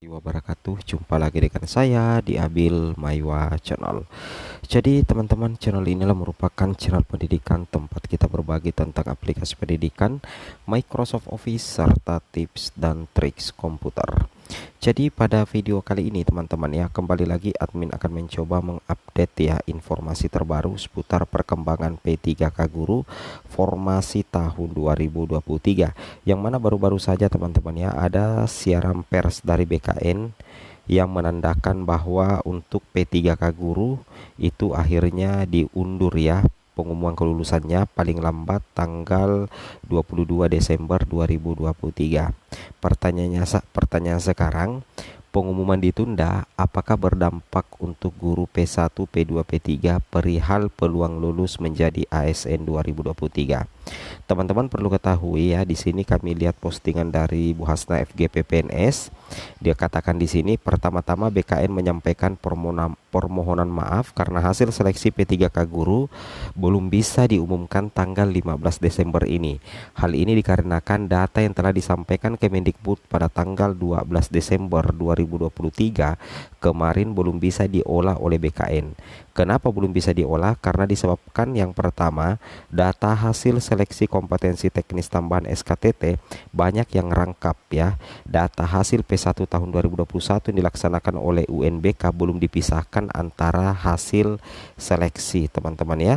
Wabarakatuh. Jumpa lagi dengan saya di Abil Maiwa Channel. Jadi teman-teman, channel inilah merupakan channel pendidikan tempat kita berbagi tentang aplikasi pendidikan, Microsoft Office, serta tips dan triks komputer. Jadi pada video kali ini teman-teman ya, kembali lagi admin akan mencoba mengupdate ya informasi terbaru seputar perkembangan P3K Guru formasi tahun 2023, yang mana baru-baru saja teman-teman ya ada siaran pers dari BKN yang menandakan bahwa untuk P3K Guru itu akhirnya diundur ya pengumuman kelulusannya paling lambat tanggal 22 Desember 2023. Pertanyaan sekarang, pengumuman ditunda apakah berdampak untuk guru P1, P2, P3 perihal peluang lulus menjadi ASN 2023? Teman-teman perlu ketahui ya, di sini kami lihat postingan dari Bu Hasna FGP PNS. Dia katakan di sini, pertama-tama BKN menyampaikan permohonan maaf karena hasil seleksi P3K Guru belum bisa diumumkan tanggal 15 Desember ini. Hal ini dikarenakan data yang telah disampaikan Kemendikbud pada tanggal 12 Desember 2023 kemarin belum bisa diolah oleh BKN. Kenapa belum bisa diolah? Karena disebabkan yang pertama, data hasil seleksi kompetensi teknis tambahan SKTT banyak yang rangkap ya. Data hasil P1 tahun 2021 yang dilaksanakan oleh UNBK belum dipisahkan antara hasil seleksi teman-teman ya.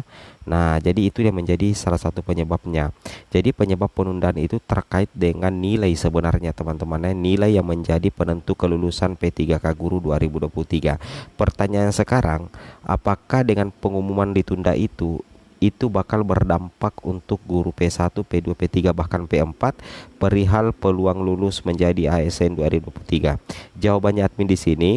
Nah, jadi itu yang menjadi salah satu penyebabnya. Jadi penyebab penundaan itu terkait dengan nilai sebenarnya teman-teman ya, nilai yang menjadi penentu kelulusan P3K Guru 2023. Pertanyaan sekarang, apakah dengan pengumuman ditunda itu bakal berdampak untuk guru P1, P2, P3 bahkan P4 perihal peluang lulus menjadi ASN 2023? Jawabannya admin di sini,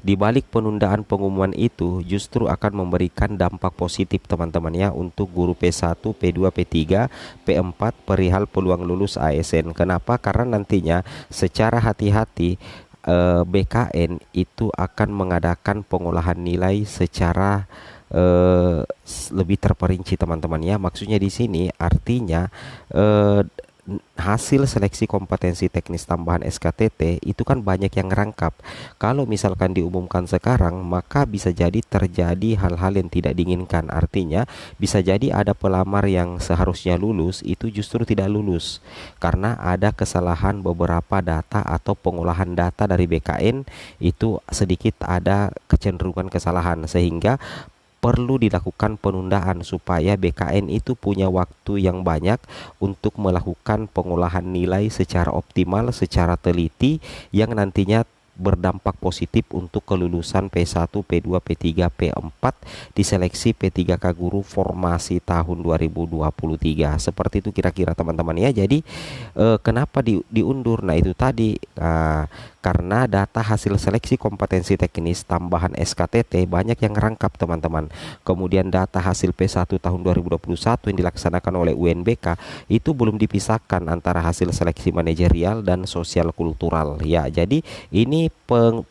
di balik penundaan pengumuman itu justru akan memberikan dampak positif teman-teman ya untuk guru P1, P2, P3, P4 perihal peluang lulus ASN. Kenapa? Karena nantinya secara hati-hati BKN itu akan mengadakan pengolahan nilai secara lebih terperinci teman-teman ya. Maksudnya di sini artinya hasil seleksi kompetensi teknis tambahan SKTT itu kan banyak yang rangkap. Kalau misalkan diumumkan sekarang, maka bisa jadi terjadi hal-hal yang tidak diinginkan. Artinya bisa jadi ada pelamar yang seharusnya lulus itu justru tidak lulus karena ada kesalahan beberapa data atau pengolahan data dari BKN, itu sedikit ada kecenderungan kesalahan, sehingga perlu dilakukan penundaan supaya BKN itu punya waktu yang banyak untuk melakukan pengolahan nilai secara optimal, secara teliti, yang nantinya berdampak positif untuk kelulusan P1, P2, P3, P4 di seleksi P3K Guru formasi tahun 2023. Seperti itu kira-kira teman-teman ya. Jadi kenapa diundur? Nah itu tadi karena data hasil seleksi kompetensi teknis tambahan SKTT banyak yang rangkap teman-teman. Kemudian data hasil P1 tahun 2021 yang dilaksanakan oleh UNBK itu belum dipisahkan antara hasil seleksi manajerial dan sosial kultural ya. Jadi ini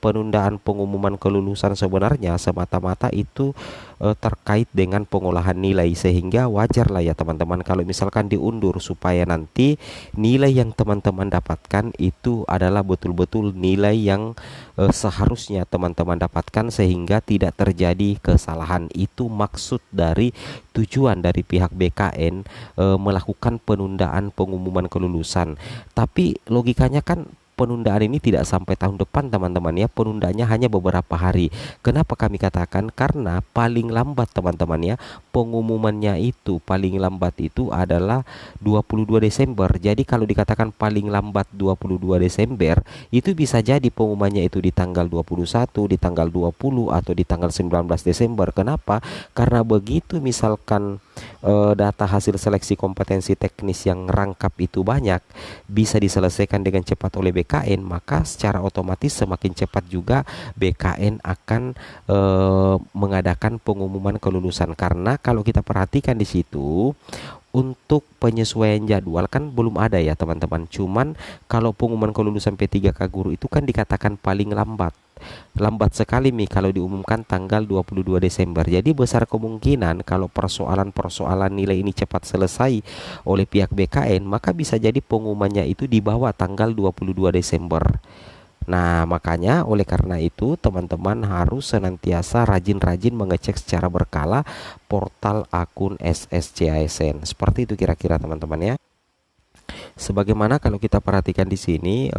penundaan pengumuman kelulusan sebenarnya semata-mata itu terkait dengan pengolahan nilai, sehingga wajar lah ya teman-teman kalau misalkan diundur supaya nanti nilai yang teman-teman dapatkan itu adalah betul-betul nilai yang seharusnya teman-teman dapatkan sehingga tidak terjadi kesalahan. Itu maksud dari tujuan dari pihak BKN melakukan penundaan pengumuman kelulusan. Tapi logikanya kan penundaan ini tidak sampai tahun depan teman-teman ya, penundaannya hanya beberapa hari. Kenapa kami katakan? Karena paling lambat teman-teman ya, pengumumannya itu paling lambat itu adalah 22 Desember. Jadi kalau dikatakan paling lambat 22 Desember, itu bisa jadi pengumumannya itu di tanggal 21, di tanggal 20 atau di tanggal 19 Desember. Kenapa? Karena begitu misalkan data hasil seleksi kompetensi teknis yang rangkap itu banyak, bisa diselesaikan dengan cepat oleh BKN, maka secara otomatis semakin cepat juga BKN akan mengadakan pengumuman kelulusan. Karena kalau kita perhatikan di situ, untuk penyesuaian jadwal kan belum ada ya teman-teman. Cuman kalau pengumuman kelulusan P3K Guru itu kan dikatakan paling lambat. Lambat sekali nih kalau diumumkan tanggal 22 Desember. Jadi besar kemungkinan kalau persoalan-persoalan nilai ini cepat selesai oleh pihak BKN, maka bisa jadi pengumumannya itu di bawah tanggal 22 Desember. Nah, makanya oleh karena itu teman-teman harus senantiasa rajin-rajin mengecek secara berkala portal akun SSCASN. Seperti itu kira-kira teman-teman ya. Sebagaimana kalau kita perhatikan di sini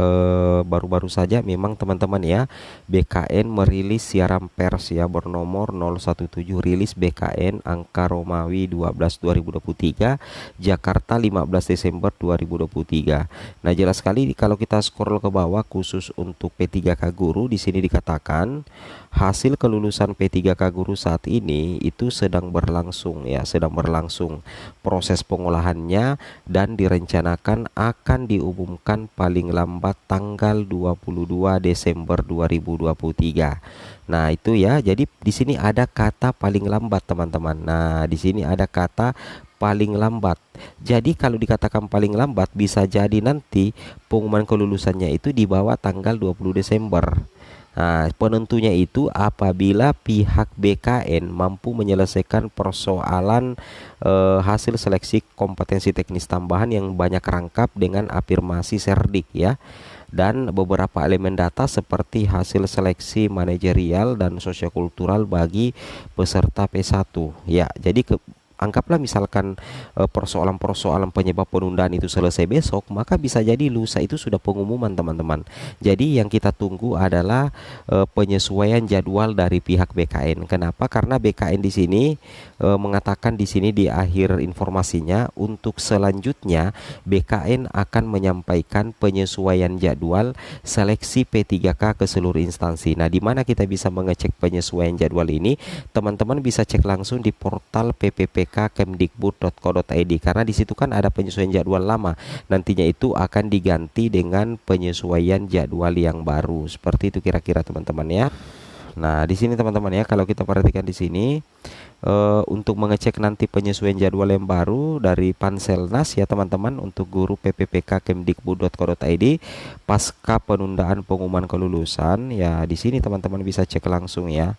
baru-baru saja memang teman-teman ya, BKN merilis siaran pers ya bernomor 017 rilis BKN angka Romawi 12 2023 Jakarta 15 Desember 2023. Nah, jelas sekali kalau kita scroll ke bawah khusus untuk P3K Guru di sini dikatakan hasil kelulusan P3K Guru saat ini itu sedang berlangsung ya, sedang berlangsung proses pengolahannya dan direncanakan akan diumumkan paling lambat tanggal 22 Desember 2023. Nah, itu ya. Jadi di sini ada kata paling lambat, teman-teman. Nah, di sini ada kata paling lambat. Jadi kalau dikatakan paling lambat bisa jadi nanti pengumuman kelulusannya itu di bawah tanggal 20 Desember. Nah, penentunya itu apabila pihak BKN mampu menyelesaikan persoalan hasil seleksi kompetensi teknis tambahan yang banyak rangkap dengan afirmasi Serdik ya. Dan beberapa elemen data seperti hasil seleksi manajerial dan sosiokultural bagi peserta P1 ya. Jadi anggaplah misalkan persoalan-persoalan penyebab penundaan itu selesai besok, maka bisa jadi lusa itu sudah pengumuman teman-teman. Jadi yang kita tunggu adalah penyesuaian jadwal dari pihak BKN. Kenapa? Karena BKN di sini mengatakan di sini di akhir informasinya untuk selanjutnya BKN akan menyampaikan penyesuaian jadwal seleksi P3K ke seluruh instansi. Nah, di mana kita bisa mengecek penyesuaian jadwal ini? Teman-teman bisa cek langsung di portal pppk.kemdikbud.co.id karena di situ kan ada penyesuaian jadwal lama. Nantinya itu akan diganti dengan penyesuaian jadwal yang baru. Seperti itu kira-kira teman-teman ya. Nah, di sini teman-teman ya, kalau kita perhatikan di sini untuk mengecek nanti penyesuaian jadwal yang baru dari Panselnas ya teman-teman untuk guru PPPK Kemdikbud.co.id pasca penundaan pengumuman kelulusan ya, di sini teman-teman bisa cek langsung ya.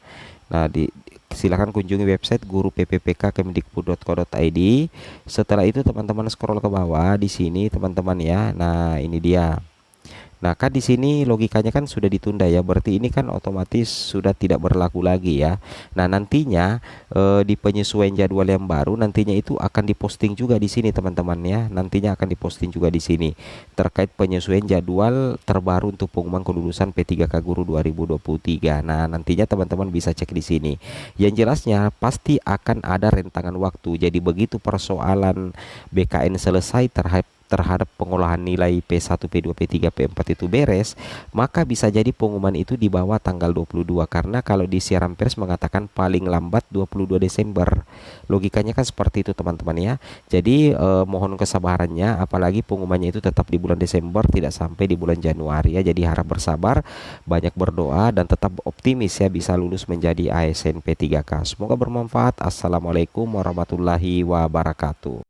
Nah, silakan kunjungi website guru PPPK Kemdikbud.co.id. Setelah itu teman-teman scroll ke bawah di sini teman-teman ya. Nah, ini dia. Nah, kan di sini logikanya kan sudah ditunda ya, berarti ini kan otomatis sudah tidak berlaku lagi ya. Nah, nantinya di penyesuaian jadwal yang baru nantinya itu akan diposting juga di sini teman-teman ya. Nantinya akan diposting juga di sini terkait penyesuaian jadwal terbaru untuk pengumuman kelulusan P3K Guru 2023. Nah, nantinya teman-teman bisa cek di sini. Yang jelasnya pasti akan ada rentangan waktu. Jadi begitu persoalan BKN selesai terhadap pengolahan nilai P1, P2, P3, P4 itu beres, maka bisa jadi pengumuman itu di bawah tanggal 22 karena kalau di siaran pers mengatakan paling lambat 22 Desember. Logikanya kan seperti itu teman-teman ya. Jadi mohon kesabarannya, apalagi pengumumannya itu tetap di bulan Desember, tidak sampai di bulan Januari ya. Jadi harap bersabar, banyak berdoa dan tetap optimis ya bisa lulus menjadi ASN P3K. Semoga bermanfaat. Assalamualaikum warahmatullahi wabarakatuh.